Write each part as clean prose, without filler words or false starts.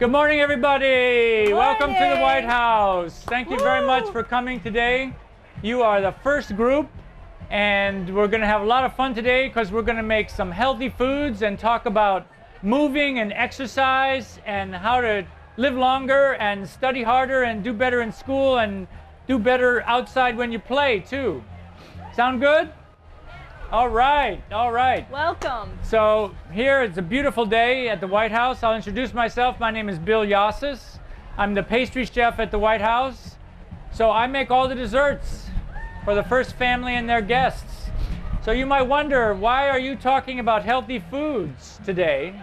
Good morning, everybody. Good Welcome to the morning. White House. Thank you very much Woo. for coming today. You are the first group, and we're going to have a lot of fun today because we're going to make some healthy foods and talk about moving and exercise and how to live longer and study harder and do better in school and do better outside when you play, too. Sound good? All right, all right. Welcome. So here it's a beautiful day at the White House. I'll introduce myself. My name is Bill Yosses. I'm the pastry chef at the White House. So I make all the desserts for the first family and their guests. So you might wonder, why are you talking about healthy foods today?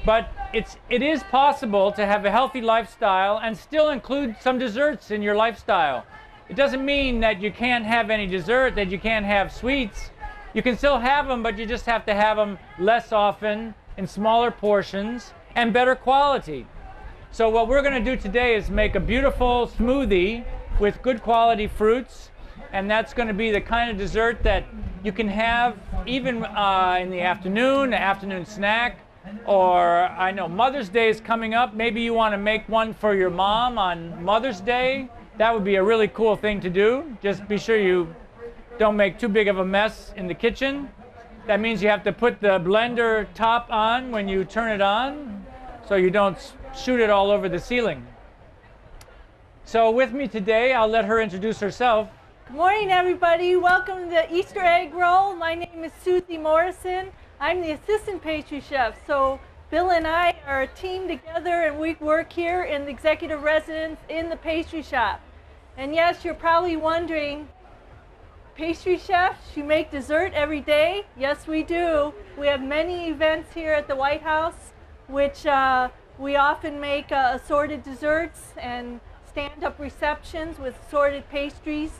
But it is possible to have a healthy lifestyle and still include some desserts in your lifestyle. It doesn't mean that you can't have any dessert, that you can't have sweets. You can still have them, but you just have to have them less often, in smaller portions, and better quality. So what we're going to do today is make a beautiful smoothie with good quality fruits, and that's going to be the kind of dessert that you can have even in the afternoon, an afternoon snack, or I know Mother's Day is coming up. Maybe you want to make one for your mom on Mother's Day. That would be a really cool thing to do. Just be sure you don't make too big of a mess in the kitchen. That means you have to put the blender top on when you turn it on so you don't shoot it all over the ceiling. So with me today, I'll let her introduce herself. Good morning, everybody. Welcome to the Easter egg roll. My name is Morrison. I'm the assistant pastry chef. So Bill and I are a team together, and we work here in the executive residence in the pastry shop. And yes, you're probably wondering, pastry chefs, you make dessert every day? Yes, we do. We have many events here at the White House, which we often make assorted desserts and stand-up receptions with assorted pastries,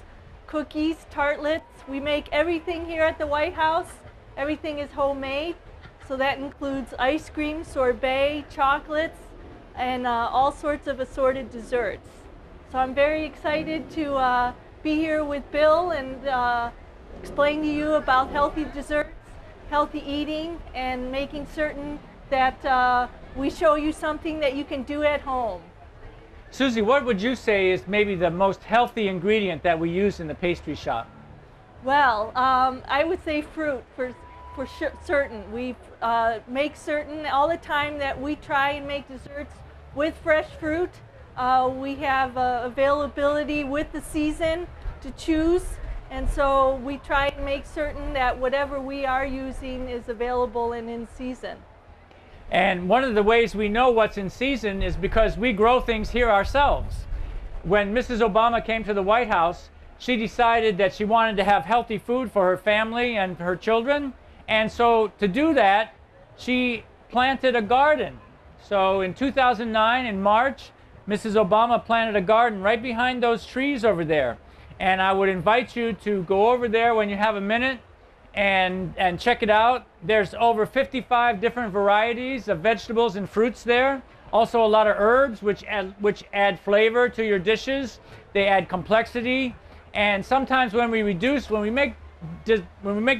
cookies, tartlets. We make everything here at the White House. Everything is homemade. So that includes ice cream, sorbet, chocolates, and all sorts of assorted desserts. So I'm very excited to be here with Bill and explain to you about healthy desserts, healthy eating, and making certain that we show you something that you can do at home. Susie, what would you say is maybe the most healthy ingredient that we use in the pastry shop? Well, I would say fruit for certain. We make certain all the time that we try and make desserts with fresh fruit. We have availability with the season to choose, and so we try and make certain that whatever we are using is available and in season. And one of the ways we know what's in season is because we grow things here ourselves. When Mrs. Obama came to the White House, she decided that she wanted to have healthy food for her family and her children, and so to do that, she planted a garden. So in 2009, in March, Mrs. Obama planted a garden right behind those trees over there. And I would invite you to go over there when you have a minute and check it out. There's over 55 different varieties of vegetables and fruits there. Also a lot of herbs which add flavor to your dishes. They add complexity. And sometimes when we make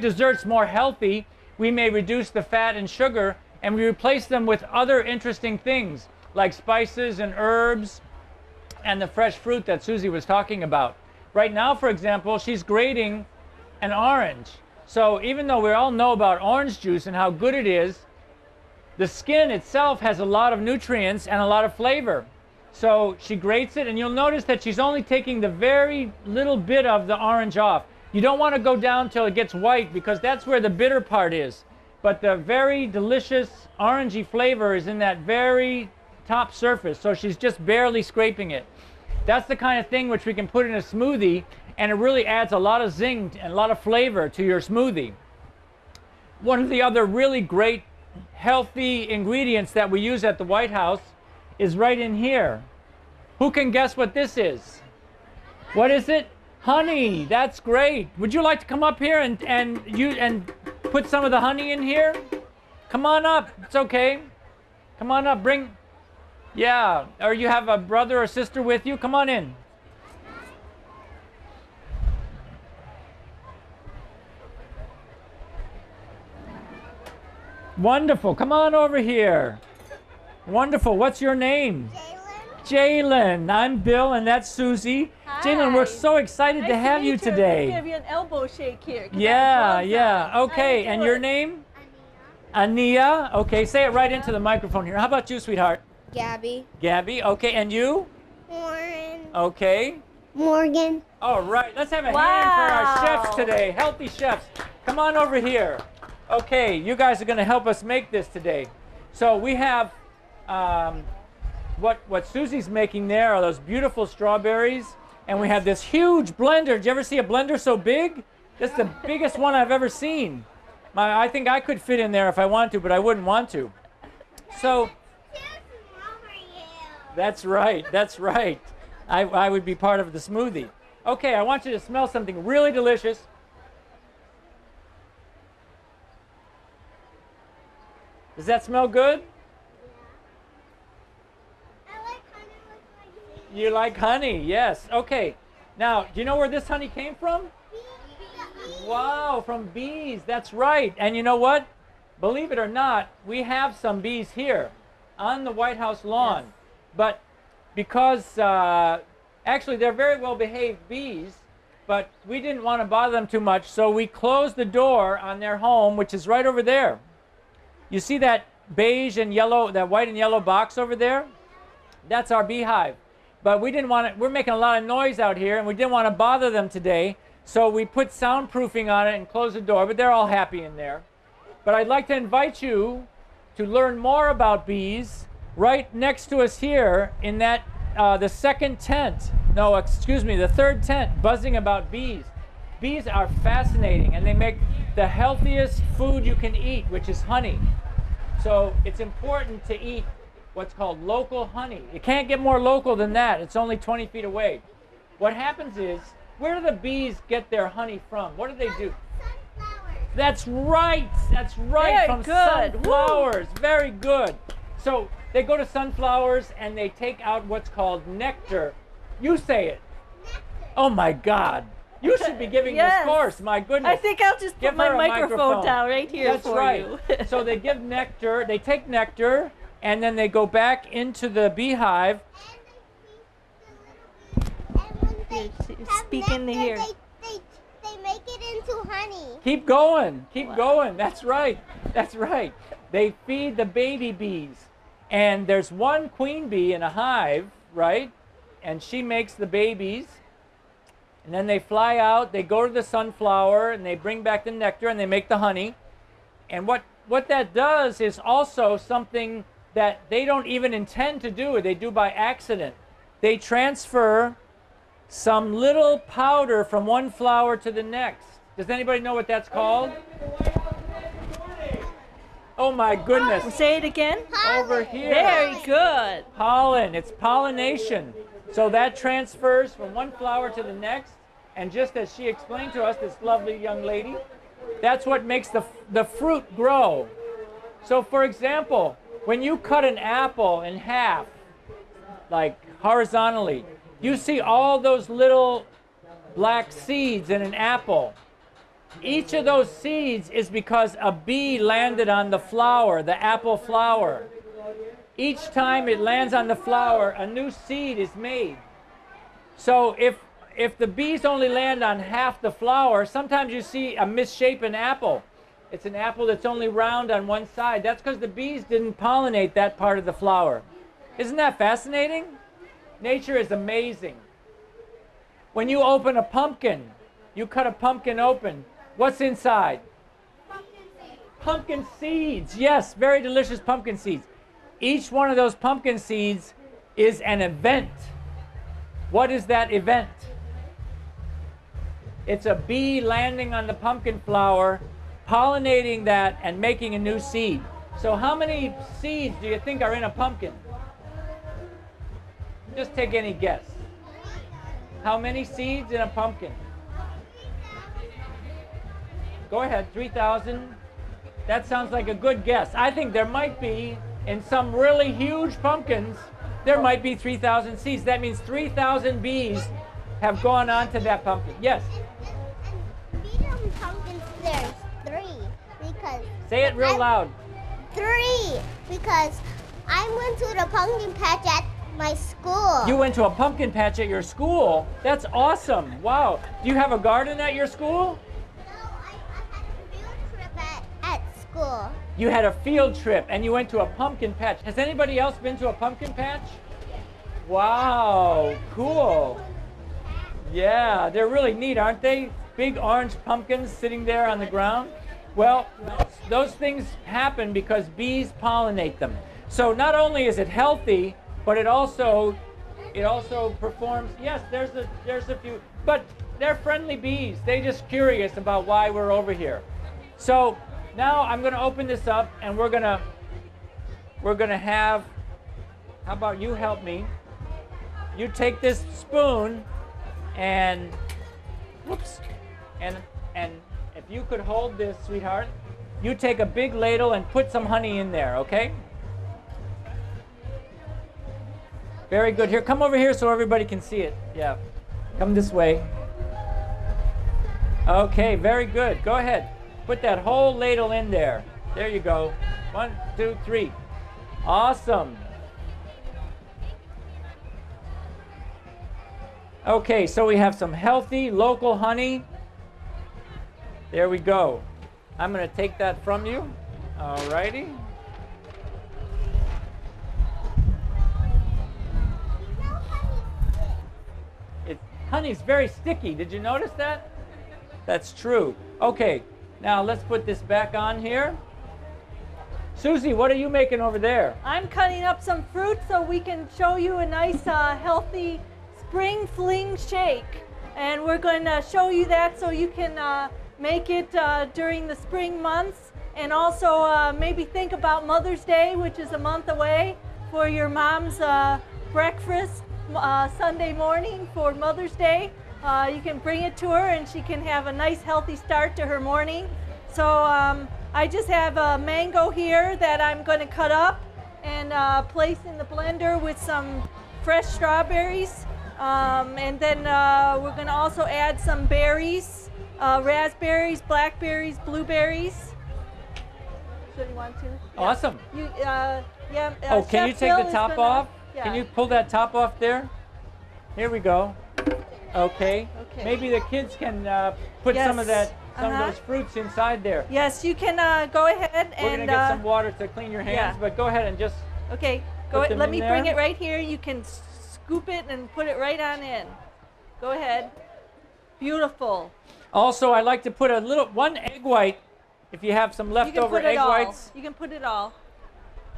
desserts more healthy, we may reduce the fat and sugar, and we replace them with other interesting things like spices and herbs and the fresh fruit that Susie was talking about. Right now, for example, she's grating an orange. So even though we all know about orange juice and how good it is, the skin itself has a lot of nutrients and a lot of flavor. So she grates it, and you'll notice that she's only taking the very little bit of the orange off. You don't want to go down till it gets white, because that's where the bitter part is. But the very delicious orangey flavor is in that very top surface, so she's just barely scraping it. That's the kind of thing which we can put in a smoothie, and it really adds a lot of zing and a lot of flavor to your smoothie. One of the other really great healthy ingredients that we use at the White House is right in here. Who can guess what this is? What is it? Honey. That's great. Would you like to come up here and put some of the honey in here? Come on up. It's okay. Come on up. Yeah, or you have a brother or sister with you? Come on in. Wonderful. Come on over here. Wonderful. What's your name? Jalen. I'm Bill, and that's Susie. Jalen, we're so excited Nice to have you meet today. We'll give you an elbow shake here. Yeah, yeah. Okay, and your name? Ania. Okay, say it right into the microphone here. How about you, sweetheart? Gabby. Gabby. Okay, and you? Warren. Okay. Morgan. All right, let's have a hand for our chefs today. Healthy chefs. Come on over here. Okay, you guys are going to help us make this today. So we have what Susie's making there are those beautiful strawberries, and we have this huge blender. Did you ever see a blender so big? This is the biggest one I've ever seen. I think I could fit in there if I wanted to, but I wouldn't want to. So that's right. That's right. I would be part of the smoothie. Okay, I want you to smell something really delicious. Does that smell good? I like honey with my You like honey, yes. Okay. Now, do you know where this honey came from? Wow, from bees. That's right. And you know what? Believe it or not, we have some bees here on the White House lawn. Yes. But because actually they're very well behaved bees, but we didn't want to bother them too much, so we closed the door on their home, which is right over there. You see that beige and yellow, that white and yellow box over there? That's our beehive. But we didn't want to, we're making a lot of noise out here, and we didn't want to bother them today, so we put soundproofing on it and closed the door, but they're all happy in there. But I'd like to invite you to learn more about bees right next to us here in that, the second tent. No, excuse me, the third tent, buzzing about bees. Bees are fascinating, and they make the healthiest food you can eat, which is honey. So it's important to eat what's called local honey. You can't get more local than that. It's only 20 feet away. What happens is, where do the bees get their honey from? What do they do? sunflowers. That's right. That's right. Very From good. sunflowers. Very good. So they go to sunflowers and they take out what's called nectar. You say it. Nectar. Oh my God. You should be giving Yes. this course. My goodness. I think I'll just Give put my her a microphone down right here That's for right. you. So they give nectar. They take nectar and then they go back into the beehive. Speak in the ear. They make it into honey. Keep going. Keep going. That's right. That's right. They feed the baby bees. And there's one queen bee in a hive, right? And she makes the babies. And then they fly out, they go to the sunflower, and they bring back the nectar, and they make the honey. And what that does is also something that they don't even intend to do. They do by accident. They transfer some little powder from one flower to the next. Does anybody know what that's called? Oh my goodness. Say it again. Over here. Very good. Pollen. It's pollination. So that transfers from one flower to the next. And just as she explained to us, this lovely young lady, that's what makes the fruit grow. So for example, when you cut an apple in half, like horizontally, you see all those little black seeds in an apple. Each of those seeds is because a bee landed on the flower, the apple flower. Each time it lands on the flower, a new seed is made. So if the bees only land on half the flower, sometimes you see a misshapen apple. It's an apple that's only round on one side. That's because the bees didn't pollinate that part of the flower. Isn't that fascinating? Nature is amazing. When you open a pumpkin, you cut a pumpkin open, what's inside? Pumpkin seeds. Pumpkin seeds. Yes, very delicious pumpkin seeds. Each one of those pumpkin seeds is an event. What is that event? It's a bee landing on the pumpkin flower, pollinating that, and making a new seed. So how many seeds do you think are in a pumpkin? Just take any guess. How many seeds in a pumpkin? Go ahead, 3,000. That sounds like a good guess. I think there might be, in some really huge pumpkins, there might be 3,000 seeds. That means 3,000 bees have gone onto that pumpkin. Yes? And medium pumpkins, there's 3 because... Say it real loud. 3 because I went to the pumpkin patch at my school. You went to a pumpkin patch at your school? That's awesome. Wow. Do you have a garden at your school? No, I had a field trip at school. You had a field trip and you went to a pumpkin patch. Has anybody else been to a pumpkin patch? Wow, cool. Yeah, they're really neat, aren't they? Big orange pumpkins sitting there on the ground. Well, those things happen because bees pollinate them. So not only is it healthy, but it also performs. Yes, there's a few, but they're friendly bees. They're just curious about why we're over here. So now I'm going to open this up, and we're going to have. How about you help me? You take this spoon, and whoops, and if you could hold this, sweetheart, you take a big ladle and put some honey in there, okay? Very good. Here, come over here so everybody can see it. Yeah, come this way. Okay, very good. Go ahead. Put that whole ladle in there. There you go. 1, 2, 3. Awesome. Okay, so we have some healthy local honey. There we go. I'm going to take that from you. All righty. Honey's very sticky. Did you notice that? That's true. Okay, now let's put this back on here. Susie, what are you making over there? I'm cutting up some fruit so we can show you a nice, healthy spring fling shake. And we're going to show you that so you can make it during the spring months. And also maybe think about Mother's Day, which is a month away, for your mom's breakfast Sunday morning for Mother's Day. You can bring it to her and she can have a nice healthy start to her morning. So I just have a mango here that I'm going to cut up and place in the blender with some fresh strawberries. And then we're going to also add some berries, raspberries, blackberries, blueberries. So you want to? Awesome. You, yeah. Oh, can you Chef take Bill the is top gonna- off? Yeah. Can you pull that top off there? Here we go. Okay. Okay. Maybe the kids can put some of Yes. some of those fruits inside there. Yes, you can go ahead We're and. gonna get some water to clean your hands, yeah. but go ahead and just. Okay, Put them let in me there. bring it right here. You can scoop it and put it right on in. Go ahead. Beautiful. Also, I like to put one egg white, if you have some You can leftover put it egg all. whites. You can put it all.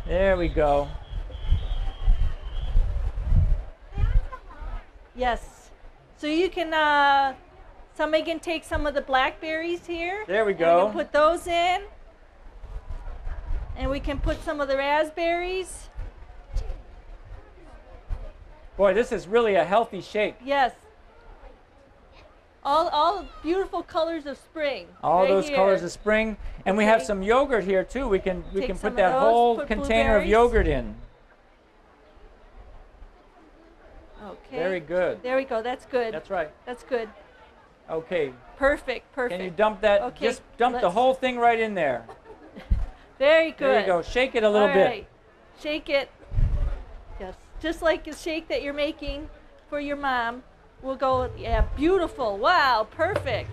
There we go. Yes. So you can. Somebody can take some of the blackberries here. There we and go. we can put those in. And we can put some of the raspberries. Boy, this is really a healthy shake. Yes. All beautiful colors of spring. All right those here. colors of spring, and we have Okay. some yogurt here too. We can Take put some of that those, whole put container of blueberries. yogurt in. Okay. Very good. There we go. That's good. That's right. That's good. Okay. Perfect. Perfect. Can you dump that? Okay, Just dump the let's- whole thing right in there. Very good. There you go. Shake it a little All bit. right. Shake it. Yes. Just like the shake that you're making for your mom. We'll go. Yeah. Beautiful. Wow. Perfect.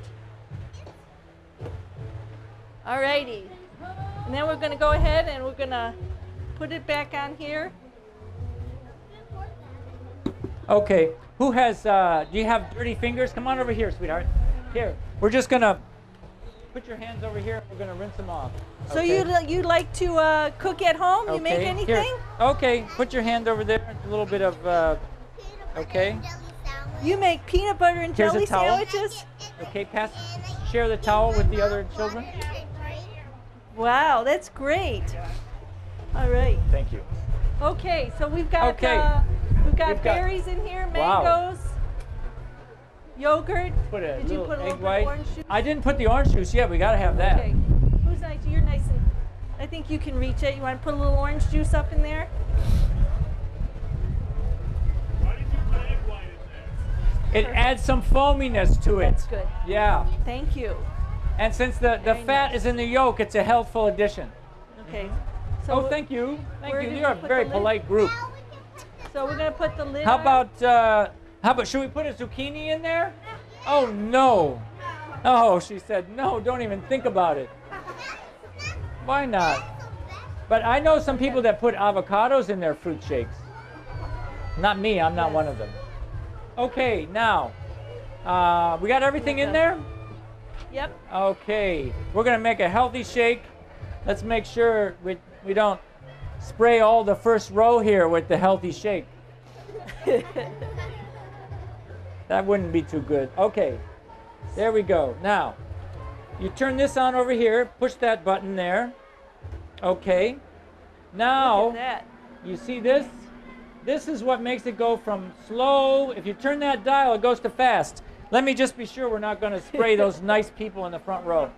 All righty. And then we're going to go ahead and we're going to put it back on here. Okay. Who has? Do you have dirty fingers? Come on over here, sweetheart. Here. We're just gonna put your hands over here. We're gonna rinse them off. So Okay. you like to cook at home? You make Okay, anything? here. Okay. Put your hand over there. A little bit of. Okay. You make peanut butter and Here's a jelly towel. sandwiches? Okay. Share the towel with the other children. Wow, that's great. All right. Thank you. Okay, so we've got Okay. we've got We've got- berries in here, Wow. mangoes, yogurt. Put a Did you little put a egg little bit white. of orange juice? I didn't put the orange juice yet. We gotta have that. Okay. Who's nice? You're nice and I think you can reach it. You want to put a little orange juice up in there? Why did you put egg white in there? It adds some foaminess to it. That's good. Yeah. Thank you. And since the Very fat nice. is in the yolk, it's a healthful addition. Okay. So Oh, thank you. Thank where you. did You're we a put very the lid? polite group. So we're gonna put the lid How on. about, should we put a zucchini in there? Oh, no. Oh, she said, no, don't even think about it. Why not? But I know some people that put avocados in their fruit shakes. Not me, I'm not Yes. one of them. Okay, now, we got everything in there? Yep. Okay, we're gonna make a healthy shake. Let's make sure we don't spray all the first row here with the healthy shake. That wouldn't be too good. Okay, there we go. Now, you turn this on over here, push that button there. Okay, now, Look at that. you see this? This is what makes it go from slow. If you turn that dial, it goes to fast. Let me just be sure we're not going to spray those nice people in the front row.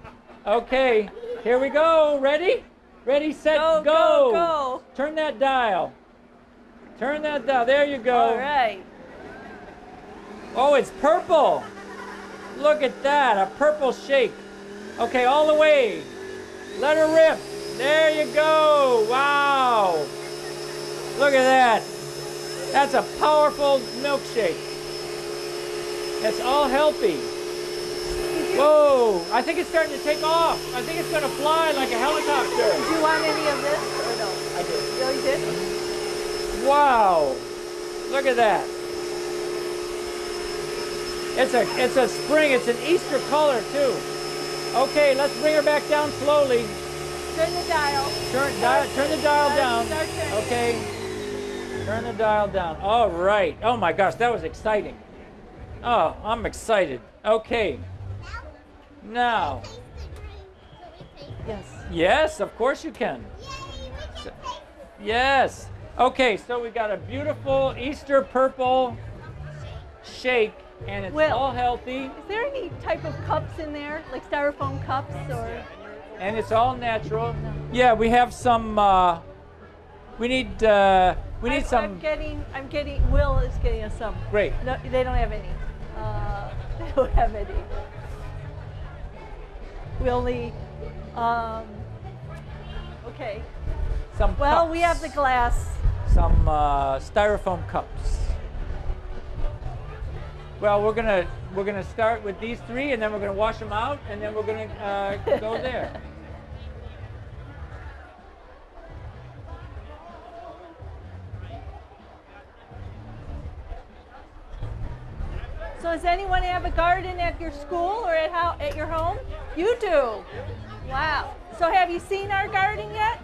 Okay, here we go. Ready? Ready, set, Go, go. go, go. Turn that dial. Turn that dial. There you go. All right. Oh, it's purple. Look at that, a purple shake. Okay, all the way. Let her rip. There you go. Wow. Look at that. That's a powerful milkshake. It's all healthy. Whoa, I think it's starting to take off. I think it's going to fly like a helicopter. Did you want any of this or no? I did. You really did? Wow. Look at that. It's a spring. It's an Easter color too. Okay, let's bring her back down slowly. Turn the dial. Turn the dial down. Start turning. Okay. Turn the dial down. All right. Oh my gosh, that was exciting. Oh, I'm excited. Okay. Now. Yes. Yes, of course you can. Yes. Okay, so we got a beautiful Easter purple shake, and it's Will. all healthy, Is there any type of cups in there, like styrofoam cups or? and it's all natural. Yeah, we have some. We need some. I'm getting. Will is getting us some. Great. No, they don't have any. They don't have any. We only. Okay. Some. Well, cups. we have the glass. Some styrofoam cups. Well, we're gonna start with these three, and then we're gonna wash them out, and then we're gonna go there. So does anyone have a garden at your school or at your home? You do. Wow. So have you seen our garden yet?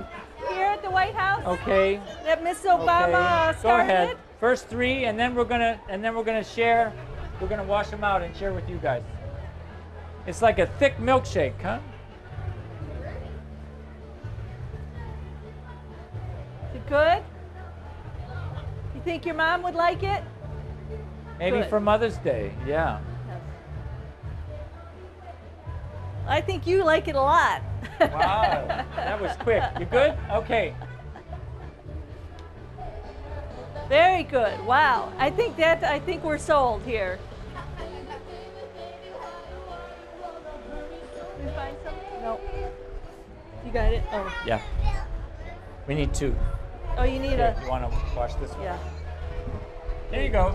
Here at the White House? Okay. That Miss Obama Okay. Go started? ahead. First three, and then we're gonna share. We're gonna wash them out and share with you guys. It's like a thick milkshake, huh? Is it good? You think your mom would like it? Maybe Good. for Mother's Day. Yeah. Yes. I think you like it a lot. Wow. That was quick. You good? Okay. Very good. Wow. I think we're sold here. Did we find something? No. You got it? Oh. Yeah. We need two. Oh, you need Here, a. you want to wash this one? Yeah. There you go.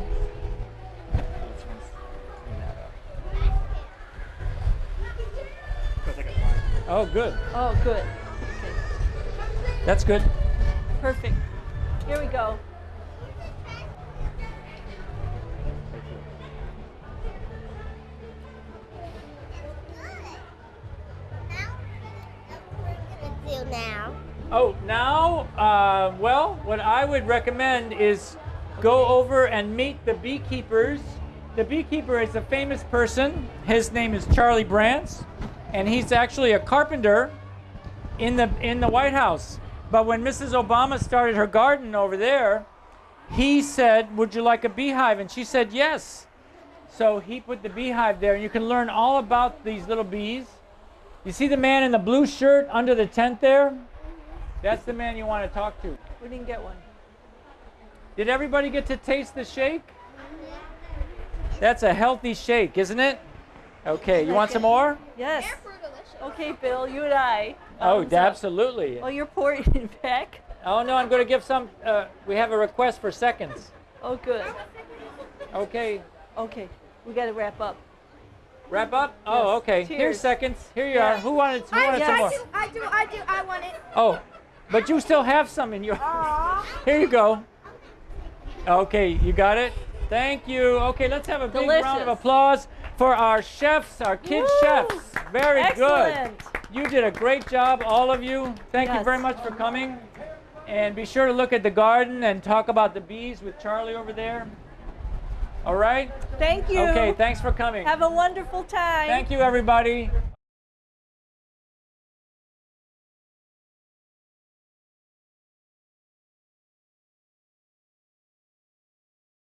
Oh, good. Oh, good. Okay. That's good. Perfect. Here we go. Do now. Oh, now, well, what I would recommend is go over and meet the beekeepers. The beekeeper is a famous person. His name is Charlie Brantz, and he's actually a carpenter in the White House. But when Mrs. Obama started her garden over there, he said, "Would you like a beehive?" And she said, "Yes." So he put the beehive there, and you can learn all about these little bees. You see the man in the blue shirt under the tent there? That's the man you want to talk to. We didn't get one. Did everybody get to taste the shake? That's a healthy shake, isn't it? Okay, you want some more? Yes. They're delicious. Okay, Bill, you and I. Oh, Thumbs up. absolutely. Oh, you're pouring it back? Oh, no, I'm going to give some. We have a request for seconds. Oh, good. Okay. Okay, we got to wrap up. Wrap up? Oh, Yes. okay. Cheers. Here's seconds. Here you are. Who wanted some more? I want it. Oh, but you still have some in your. Here you go. Okay, you got it? Thank you. Okay, let's have a big round of Delicious. applause for our chefs, our kid Woo! chefs. Very Excellent. good. You did a great job, all of you. Thank you Yes. very much for coming. And be sure to look at the garden and talk about the bees with Charlie over there. All right? Thank you. Okay, thanks for coming. Have a wonderful time. Thank you, everybody.